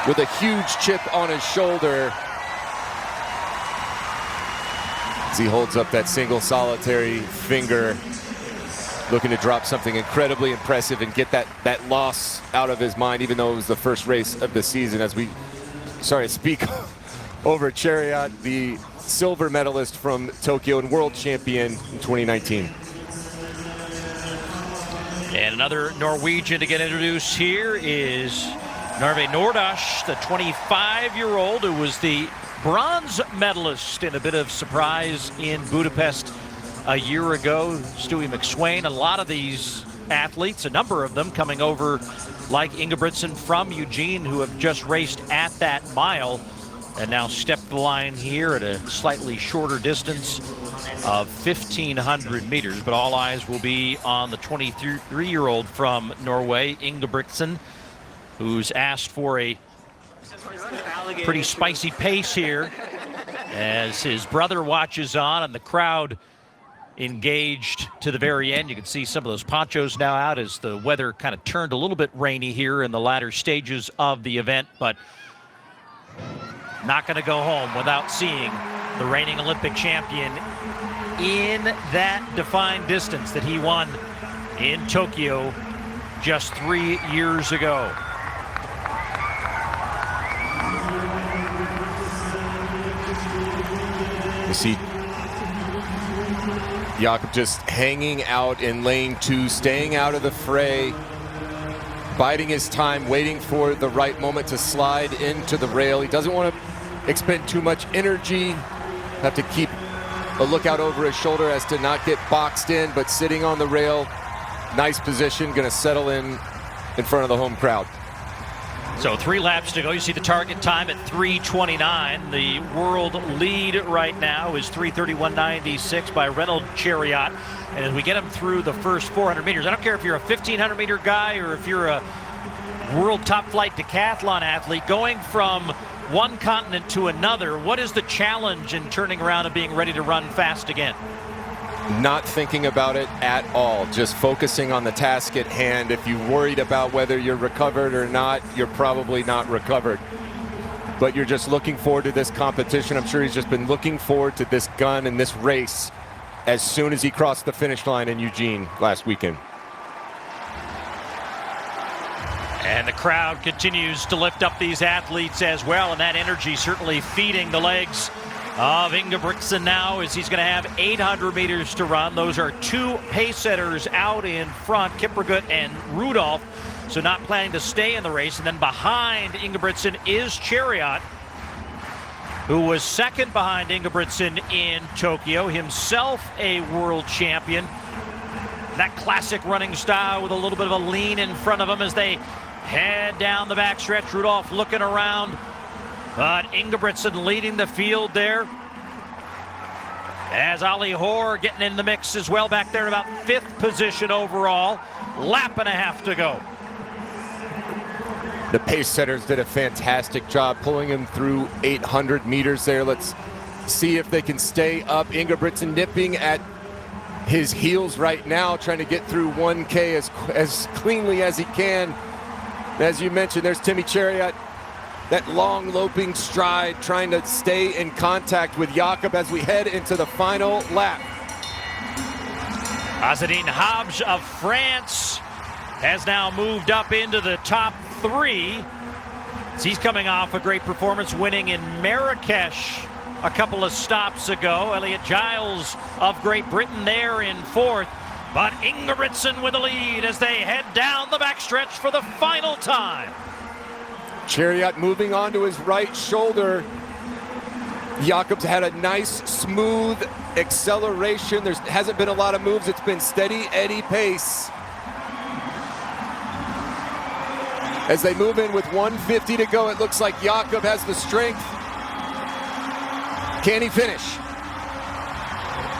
with a huge chip on his shoulder as he holds up that single solitary finger, looking to drop something incredibly impressive and get that loss out of his mind, even though it was the first race of the season. As we speak over Chariot, the silver medalist from Tokyo and world champion in 2019. And another Norwegian to get introduced here is Narve Nordash, the 25-year-old who was the bronze medalist in a bit of surprise in Budapest a year ago. Stewie McSwain, a lot of these athletes, a number of them coming over like Ingebrigtsen from Eugene, who have just raced at that mile and now stepped the line here at a slightly shorter distance of 1,500 meters. But all eyes will be on the 23-year-old from Norway, Ingebrigtsen, who's asked for a pretty spicy pace here as his brother watches on and the crowd engaged to the very end. You can see some of those ponchos now out as the weather kind of turned a little bit rainy here in the latter stages of the event, but not going to go home without seeing the reigning Olympic champion in that defined distance that he won in Tokyo just 3 years ago. You see Jakob just hanging out in lane 2, staying out of the fray, biding his time, waiting for the right moment to slide into the rail. He doesn't want to expend too much energy, have to keep a lookout over his shoulder as to not get boxed in, but sitting on the rail, nice position, going to settle in front of the home crowd. So 3 laps to go. You see the target time at 3:29. The world lead right now is 3:31.96 by Reynold Chariot. And as we get him through the first 400 meters, I don't care if you're a 1,500-meter guy or if you're a world top-flight decathlon athlete, going from one continent to another, what is the challenge in turning around and being ready to run fast again? Not thinking about it at all, just focusing on the task at hand. If you're worried about whether you're recovered or not, you're probably not recovered. But you're just looking forward to this competition. I'm sure he's just been looking forward to this gun and this race as soon as he crossed the finish line in Eugene last weekend. And the crowd continues to lift up these athletes as well, and that energy certainly feeding the legs of Ingebrigtsen now, as he's going to have 800 meters to run. Those are 2 pace setters out in front, Kiprgut and Rudolph, so not planning to stay in the race. And then behind Ingebrigtsen is Chariot, who was second behind Ingebrigtsen in Tokyo, himself a world champion. That classic running style with a little bit of a lean in front of him as they head down the backstretch. Rudolph looking around, but Ingebrigtsen leading the field there. As Ali Hoare getting in the mix as well back there, about 5th position overall. Lap and a half to go. The pace setters did a fantastic job pulling him through 800 meters there. Let's see if they can stay up. Ingebrigtsen nipping at his heels right now, trying to get through 1K as cleanly as he can. As you mentioned, there's Timmy Chariot, that long loping stride, trying to stay in contact with Jakob as we head into the final lap. Azzedine Habj of France has now moved up into the top 3. He's coming off a great performance, winning in Marrakesh a couple of stops ago. Elliot Giles of Great Britain there in 4th. But Ingebrigtsen with the lead as they head down the backstretch for the final time. Chariot moving onto his right shoulder. Jakob's had a nice, smooth acceleration. There hasn't been a lot of moves. It's been steady Eddie pace. As they move in with 150 to go, it looks like Jakob has the strength. Can he finish?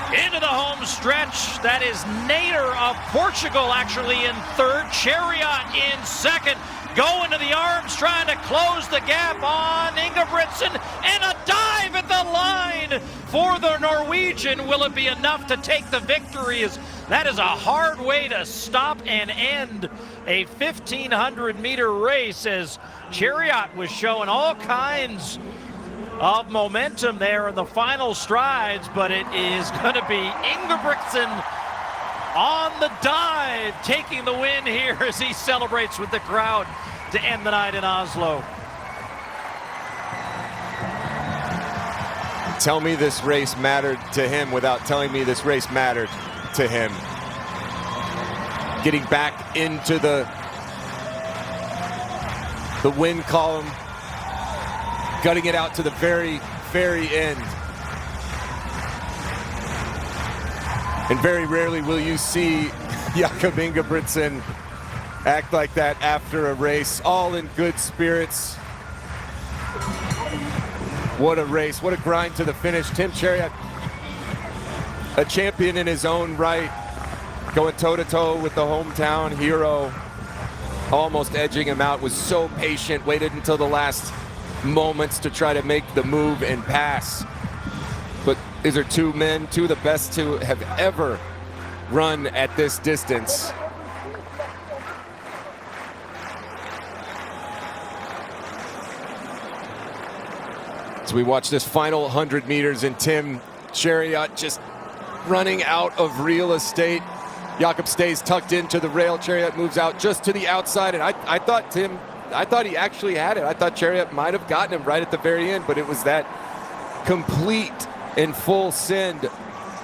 Into the home stretch. That is Nader of Portugal actually in 3rd. Chariot in 2nd. Going to the arms, trying to close the gap on Ingebrigtsen, and a dive at the line for the Norwegian. Will it be enough to take the victory? That is a hard way to stop and end a 1,500-meter race, as Chariot was showing all kinds of momentum there in the final strides, but it is going to be Ingebrigtsen on the dive, taking the win here as he celebrates with the crowd to end the night in Oslo. Tell me this race mattered to him without telling me this race mattered to him. Getting back into the win column, gutting it out to the very, very end. And very rarely will you see Jakob Ingebrigtsen act like that after a race, all in good spirits. What a race, what a grind to the finish. Tim Chariot, a champion in his own right, going toe-to-toe with the hometown hero, almost edging him out, was so patient, waited until the last moments to try to make the move and pass. But these are two men, two of the best to have ever run at this distance. So we watch this final 100 meters and Tim Chariot just running out of real estate. Jakob stays tucked into the rail. Chariot moves out just to the outside. And I thought he actually had it. I thought Chariot might have gotten him right at the very end, but it was that complete and full send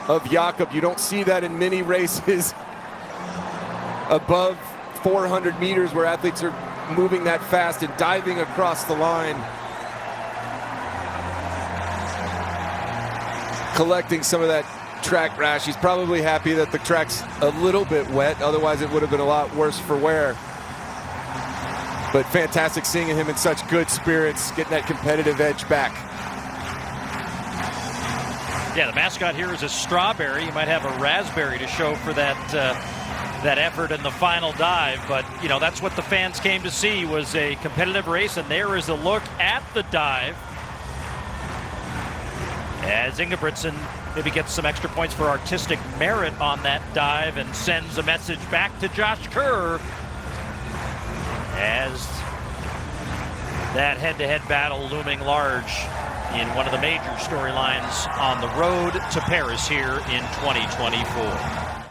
of Jakob. You don't see that in many races above 400 meters where athletes are moving that fast and diving across the line. Collecting some of that track rash. He's probably happy that the track's a little bit wet, otherwise it would have been a lot worse for wear. But fantastic seeing him in such good spirits, getting that competitive edge back. Yeah, the mascot here is a strawberry. You might have a raspberry to show for that effort in the final dive, but you know, that's what the fans came to see, was a competitive race, and there is a look at the dive as Ingebrigtsen maybe gets some extra points for artistic merit on that dive and sends a message back to Josh Kerr as that head-to-head battle looming large in one of the major storylines on the road to Paris here in 2024.